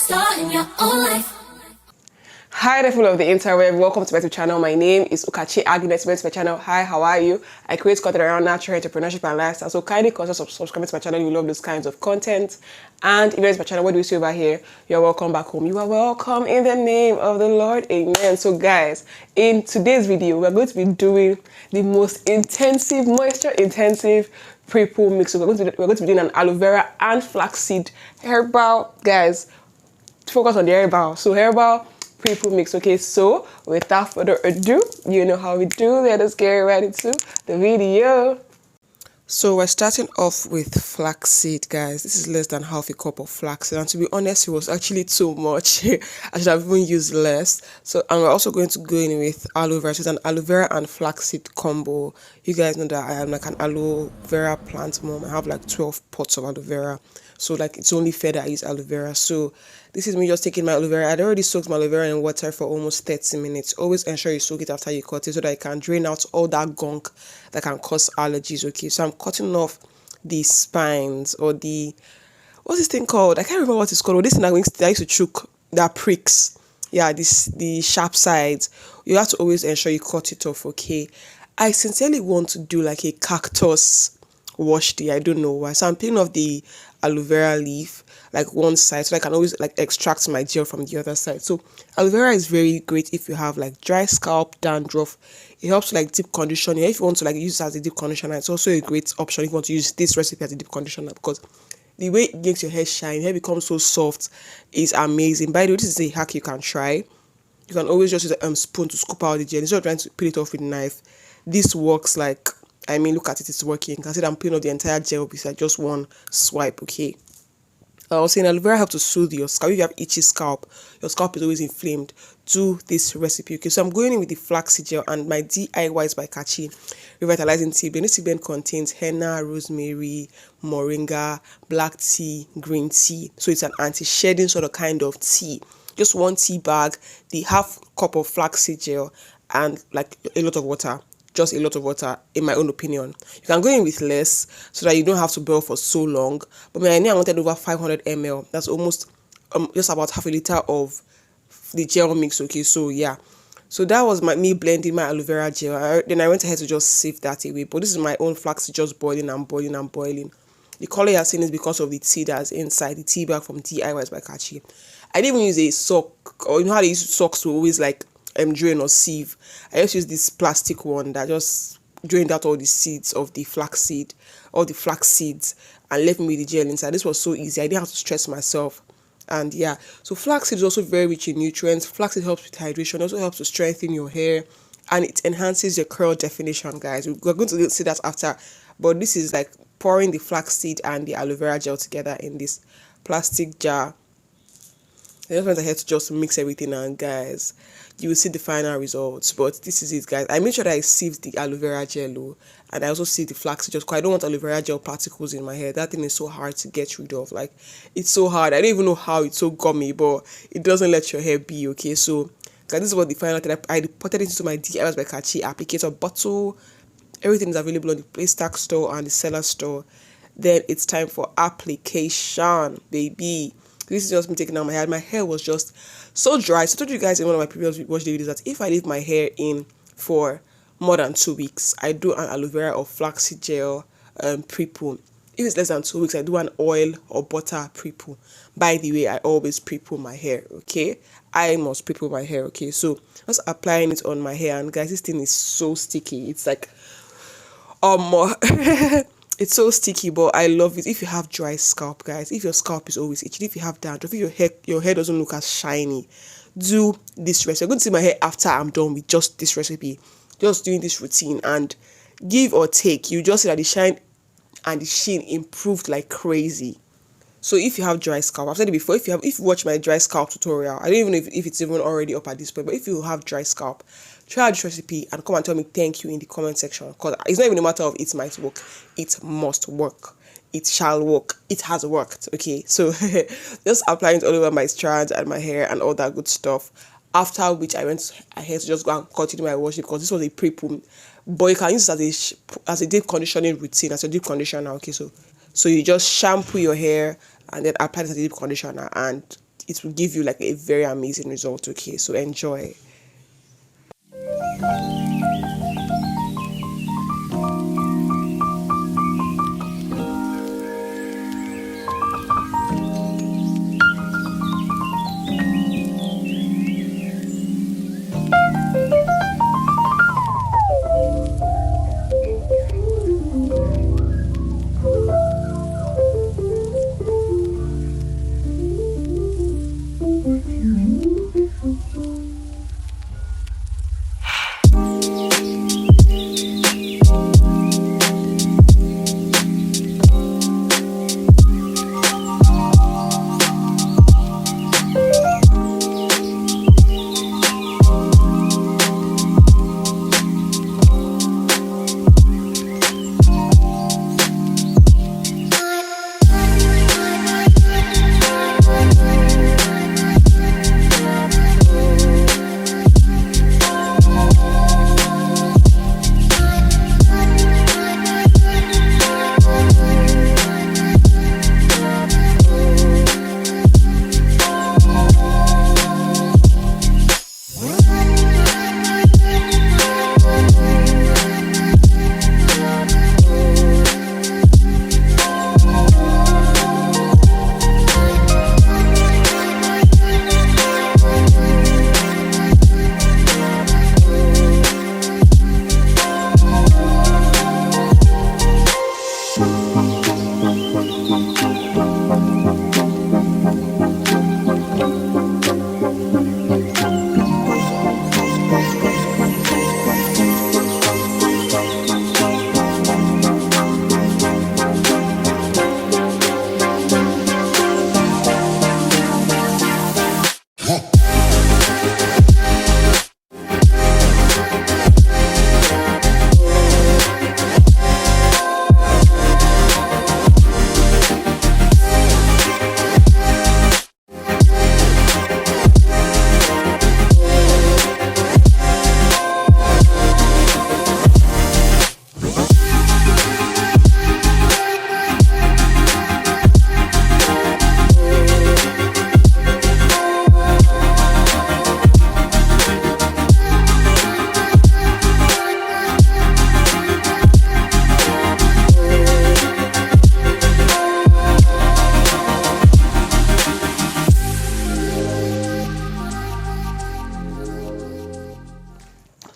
star in your own life. Hi there, people of the interweb. Welcome to my channel. My name is Ukachi Agnes. Welcome to my channel. Hi, how are you? I create content around natural entrepreneurship and lifestyle. So kindly consider subscribing to my channel. You love those kinds of content. And if you're in my channel, what do we see over here? You're welcome back home. You are welcome in the name of the Lord. Amen. So guys, in today's video, we're going to be doing the most intensive, moisture intensive pre-poo mix. So we're going to be doing an aloe vera and flaxseed herbal. Guys, focus on the herbal. So herbal pre-poo mix. Okay, so without further ado, you know how we do. Let us get right into the video. So we're starting off with flaxseed, guys. This is less than half a cup of flaxseed, and to be honest, it was actually too much. I should have even used less. So, and we're also going to go in with aloe vera. So it's an aloe vera and flaxseed combo. You guys know that I am like an aloe vera plant mom. I have like 12 pots of aloe vera. So like it's only fair that I use aloe vera. So this is me just taking my aloe vera. I'd already soaked my aloe vera in water for almost 30 minutes. Always ensure you soak it after you cut it so that it can drain out all that gunk that can cause allergies. Okay, so I'm cutting off the spines or the, what's this thing called? I can't remember what it's called. This thing that used to choke, that pricks. Yeah, the sharp sides. You have to always ensure you cut it off. Okay, I sincerely want to do like a cactus wash day. I don't know why. So I'm peeling off the aloe vera leaf, like one side, so I can always like extract my gel from the other side. So aloe vera is very great if you have like dry scalp, dandruff. It helps like deep conditioner. If you want to like use it as a deep conditioner, it's also a great option if you want to use this recipe as a deep conditioner, because the way it makes your hair shine, your hair becomes so soft, is amazing. By the way, this is a hack you can try. You can always just use a spoon to scoop out the gel instead of trying to peel it off with a knife. This works like, I mean, look at it, it's working. You can see that I'm peeling off the entire gel beside just one swipe, okay? I was saying aloe vera helps to soothe your scalp. If you have itchy scalp, your scalp is always inflamed, do this recipe, okay? So I'm going in with the flaxseed gel and my DIYs by Kachi Revitalizing Tea Blend. This tea blend contains henna, rosemary, moringa, black tea, green tea. So it's an anti-shedding sort of kind of tea. Just one tea bag, the half cup of flaxseed gel, and like a lot of water. Just a lot of water, in my own opinion. You can go in with less so that you don't have to boil for so long. But I wanted over 500 ml. That's almost just about half a liter of the gel mix. Okay, so yeah. So that was me blending my aloe vera gel. Then I went ahead to just sieve that away. But this is my own flaxseed just boiling and boiling and boiling. The color you're seeing is because of the tea that's inside, the tea bag from DIYs by Kachi. I didn't even use a sock, or you know how they use socks to always like drain or sieve. I just use this plastic one that just drained out all the seeds of the flaxseed, all the flax seeds, and left me with the gel inside. This was so easy. I didn't have to stress myself. And yeah, so flaxseed is also very rich in nutrients. Flaxseed helps with hydration, also helps to strengthen your hair, and it enhances your curl definition, guys. We're going to see that after, but this is like pouring the flaxseed and the aloe vera gel together in this plastic jar. I just went ahead to just mix everything, and guys, you will see the final results. But this is it, guys. I made sure that I sieved the aloe vera gel, and I also sieved the flaxseed just because I don't want aloe vera gel particles in my hair. That thing is so hard to get rid of. Like, it's so hard. I don't even know how it's so gummy, but it doesn't let your hair be, okay? So guys, this is what the final thing. I potted it into my DIYs by Kachi applicator bottle. Everything is available on the Playstack store and the seller store. Then it's time for application, baby. This is just me taking out my hair. My hair was just so dry. So I told you guys in one of my previous watch videos that if I leave my hair in for more than 2 weeks, I do an aloe vera or flaxseed gel pre-poo. If it's less than 2 weeks, I do an oil or butter pre-poo. By the way, I always pre-poo my hair, okay? I must pre-poo my hair, okay? So just applying it on my hair, and guys, this thing is so sticky. It's like it's so sticky, but I love it. If you have dry scalp, guys, if your scalp is always itchy, if you have dandruff, if your hair doesn't look as shiny, do this recipe. You're going to see my hair after I'm done with just this recipe, just doing this routine, and give or take, you just see that the shine and the sheen improved like crazy. So if you have dry scalp, I've said it before, if you watch my dry scalp tutorial, I don't even know if it's even already up at this point, but if you have dry scalp, try out this recipe and come and tell me thank you in the comment section, because it's not even a matter of it might work, it must work, it shall work, it has worked, okay? So just applying it all over my strands and my hair and all that good stuff, after which I went ahead to just go and continue my washing, because this was a pre-poo, but you can use it as a deep conditioning routine, as a deep conditioner, okay? So you just shampoo your hair and then apply it as a deep conditioner, and it will give you like a very amazing result. Okay, so enjoy.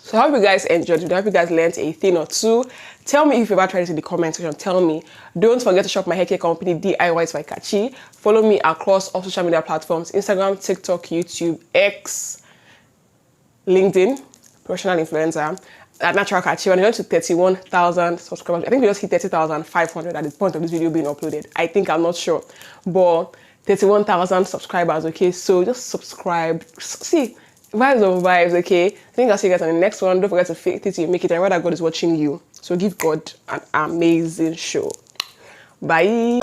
So I hope you guys enjoyed it. I hope you guys learned a thing or two. Tell me if you've ever tried it in the comment section. Tell me. Don't forget to shop my haircare company, DIYs by Kachi. Follow me across all social media platforms: Instagram, TikTok, YouTube, X, LinkedIn, professional influencer, at Natural Kachi. When you're to 31,000 subscribers, I think we just hit 30,500 at the point of this video being uploaded. I think, I'm not sure. But 31,000 subscribers, okay? So just subscribe. See, vibes on vibes, okay? I think I'll see you guys on the next one. Don't forget to fake it till you make it. And rather, God is watching you. So give God an amazing show. Bye.